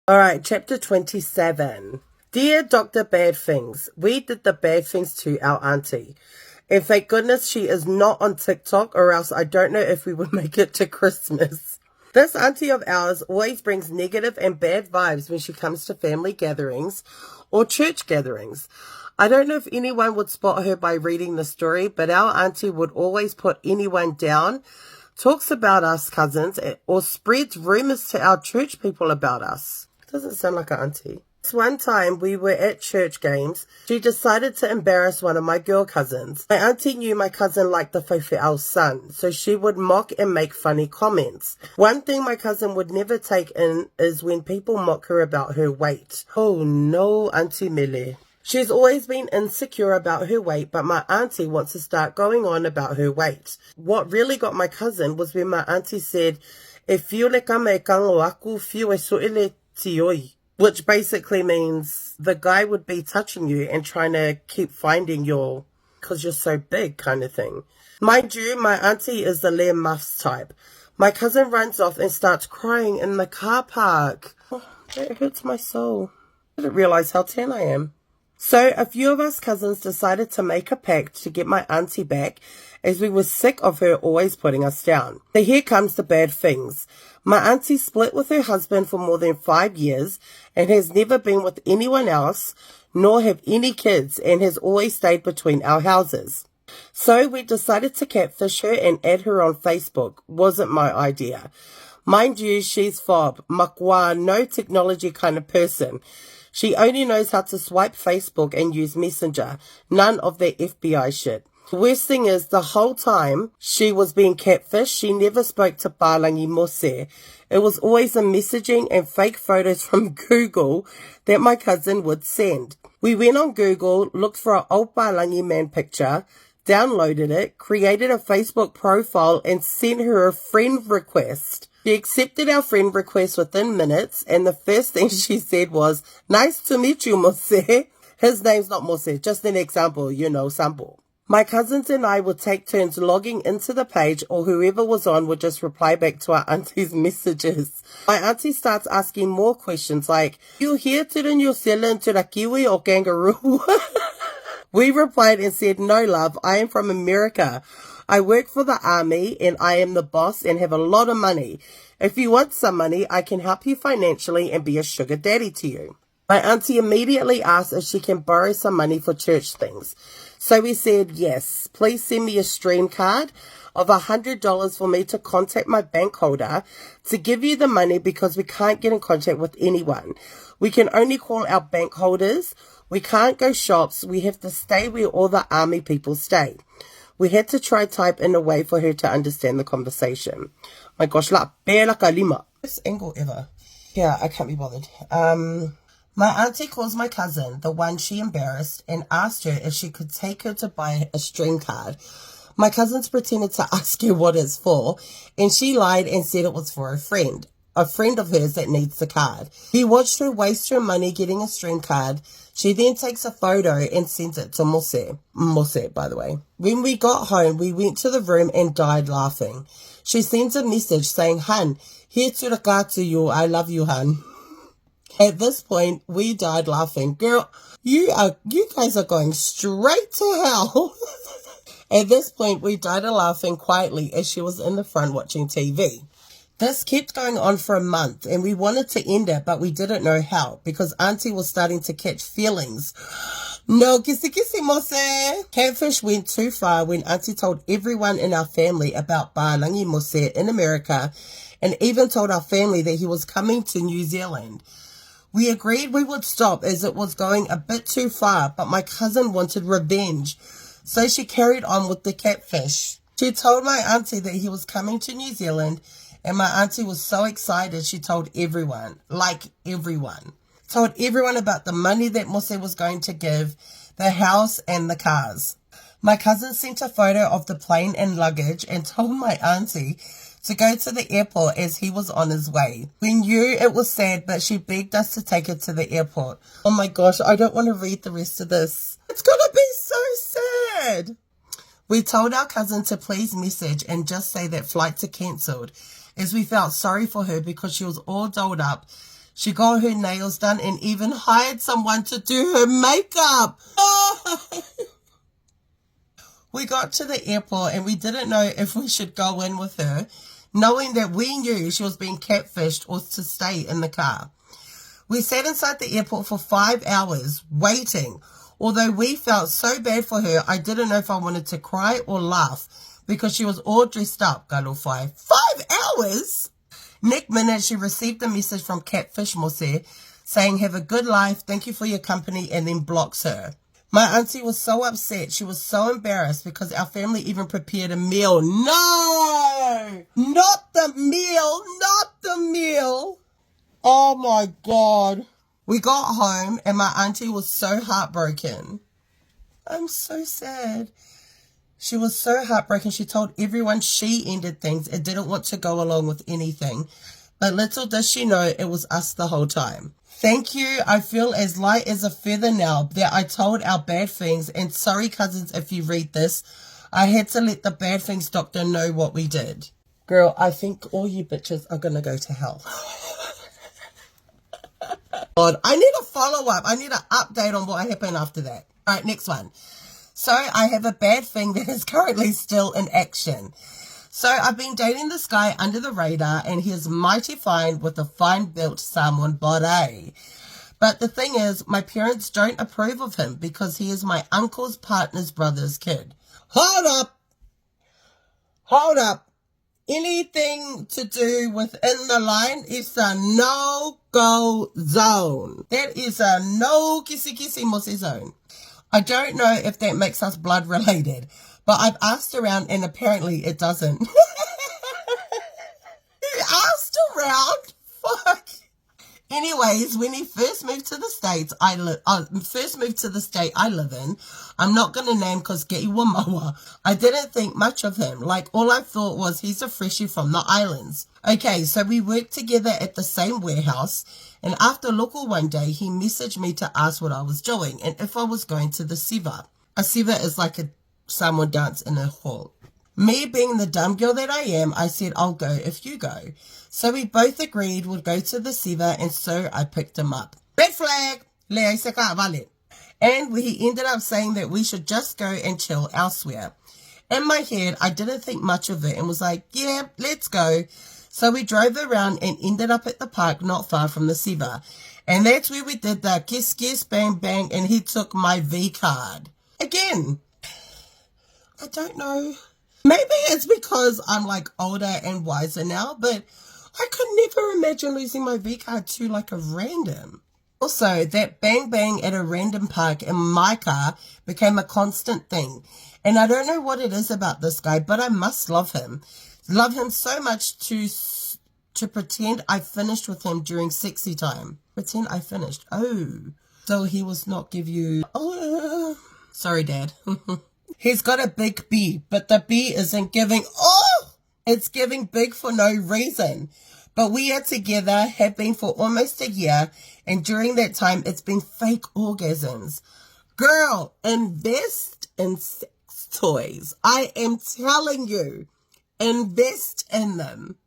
All right, chapter 27. Dear Dr. Bad Things, we did the bad things to our auntie. And thank goodness she is not on TikTok, or else I don't know if we would make it to Christmas. This auntie of ours always brings negative and bad vibes when she comes to family gatherings or church gatherings. I don't know if anyone would spot her by reading the story, but our auntie would always put anyone down, talks about us cousins, or spreads rumors to our church people about us. Doesn't sound like an auntie. This one time we were at church games, she decided to embarrass one of my girl cousins. My auntie knew my cousin liked the Fofe'au's son, so she would mock and make funny comments. One thing my cousin would never take in is when people mock her about her weight. Oh no, Auntie Mele. She's always been insecure about her weight, but my auntie wants to start going on about her weight. What really got my cousin was when my auntie said, "E fio le kama e kango aku, fio e so'ele tioi," which basically means the guy would be touching you and trying to keep finding your, because you're so big kind of thing. Mind you, my auntie is the Leah Muffs type. My cousin runs off and starts crying in the car park. Oh, that hurts my soul. I didn't realize how tan I am. So a few of us cousins decided to make a pact to get my auntie back, as we were sick of her always putting us down. So here comes the bad things. My auntie split with her husband for more than 5 years and has never been with anyone else, nor have any kids, and has always stayed between our houses. So we decided to catfish her and add her on Facebook. Wasn't my idea. Mind you, she's fob, makwa, no technology kind of person. She only knows how to swipe Facebook and use Messenger. None of that FBI shit. The worst thing is, the whole time she was being catfished, she never spoke to Palangi Mose. It was always a messaging and fake photos from Google that my cousin would send. We went on Google, looked for an old Palangi man picture, downloaded it, created a Facebook profile, and sent her a friend request. She accepted our friend request within minutes, and the first thing she said was, "Nice to meet you, Mose." His name's not Mose, just an example, sample. My cousins and I would take turns logging into the page, or whoever was on would just reply back to our auntie's messages. My auntie starts asking more questions like, "You here to the New Zealand, to the Kiwi or kangaroo?" We replied and said, "No, love, I am from America. I work for the army and I am the boss and have a lot of money. If you want some money, I can help you financially and be a sugar daddy to you." My auntie immediately asked if she can borrow some money for church things. So we said, "Yes, please send me a stream card of $100 for me to contact my bank holder to give you the money, because we can't get in contact with anyone. We can only call our bank holders. We can't go shops. We have to stay where all the army people stay." We had to try type in a way for her to understand the conversation. My gosh, la pela kalima. Best angle ever. Yeah, I can't be bothered. My auntie calls my cousin, the one she embarrassed, and asked her if she could take her to buy a stream card. My cousins pretended to ask her what it's for, and she lied and said it was for a friend of hers that needs the card. He watched her waste her money getting a stream card. She then takes a photo and sends it to Mose, by the way. When we got home, we went to the room and died laughing. She sends a message saying, "Hun, here to the car to you. I love you, hun." At this point, we died laughing. Girl, you guys are going straight to hell. At this point, we died laughing quietly as she was in the front watching TV. This kept going on for a month, and we wanted to end it, but we didn't know how, because auntie was starting to catch feelings. No, kisi Mose. Catfish went too far when auntie told everyone in our family about Palangi Mose in America, and even told our family that he was coming to New Zealand. We agreed we would stop as it was going a bit too far, but my cousin wanted revenge, so she carried on with the catfish. She told my auntie that he was coming to New Zealand, and my auntie was so excited she told everyone, told everyone about the money that Mose was going to give, the house and the cars. My cousin sent a photo of the plane and luggage and told my auntie to go to the airport as he was on his way. We knew it was sad, but she begged us to take her to the airport. Oh my gosh, I don't want to read the rest of this. It's gonna be so sad. We told our cousin to please message and just say that flights are cancelled, as we felt sorry for her because she was all dolled up. She got her nails done and even hired someone to do her makeup. We got to the airport and we didn't know if we should go in with her, knowing that we knew she was being catfished or to stay in the car. We sat inside the airport for 5 hours waiting. Although we felt so bad for her, I didn't know if I wanted to cry or laugh because she was all dressed up, Galofai. 5 hours? Next minute, she received a message from Catfish Mose saying, have a good life, thank you for your company, and then blocks her. My auntie was so upset. She was so embarrassed because our family even prepared a meal. No! Not the meal! Not the meal! Oh my God. We got home and my auntie was so heartbroken. I'm so sad. She was so heartbroken. She told everyone she ended things and didn't want to go along with anything. But little does she know it was us the whole time. Thank you. I feel as light as a feather now that I told our bad things. And sorry, cousins, if you read this. I had to let the bad things doctor know what we did. Girl, I think all you bitches are going to go to hell. God, I need a follow-up. I need an update on what happened after that. All right, next one. So I have a bad thing that is currently still in action. So I've been dating this guy under the radar and he's mighty fine with a fine-built Samoan body. But the thing is, my parents don't approve of him because he is my uncle's partner's brother's kid. Hold up. Hold up. Anything to do within the line is a no-go zone. That is a no kisi-kisi mosi zone. I don't know if that makes us blood related, but I've asked around and apparently it doesn't. You asked around? Fuck. Anyways, when he first moved to the States, I live in, I'm not going to name because Gei Wamawa, I didn't think much of him. Like, all I thought was he's a freshie from the islands. Okay, so we worked together at the same warehouse, and after local one day, he messaged me to ask what I was doing and if I was going to the Siva. A Siva is like a Samoan dance in a hall. Me being the dumb girl that I am, I said, I'll go if you go. So we both agreed we'd go to the Siva, and so I picked him up. Red flag! And he ended up saying that we should just go and chill elsewhere. In my head, I didn't think much of it and was like, yeah, let's go. So we drove around and ended up at the park not far from the Siva. And that's where we did the kiss, kiss, bang, bang, and he took my V card. Again, I don't know. Maybe it's because I'm like older and wiser now, but I could never imagine losing my V card to like a random. Also, that bang bang at a random park in my car became a constant thing. And I don't know what it is about this guy, but I must love him. Love him so much to pretend I finished with him during sexy time. Pretend I finished. Oh, so he was not give you... Oh, sorry, Dad. He's got a big B, but the B isn't giving, it's giving big for no reason. But we are together, have been for almost a year, and during that time, it's been fake orgasms. Girl, invest in sex toys. I am telling you, invest in them.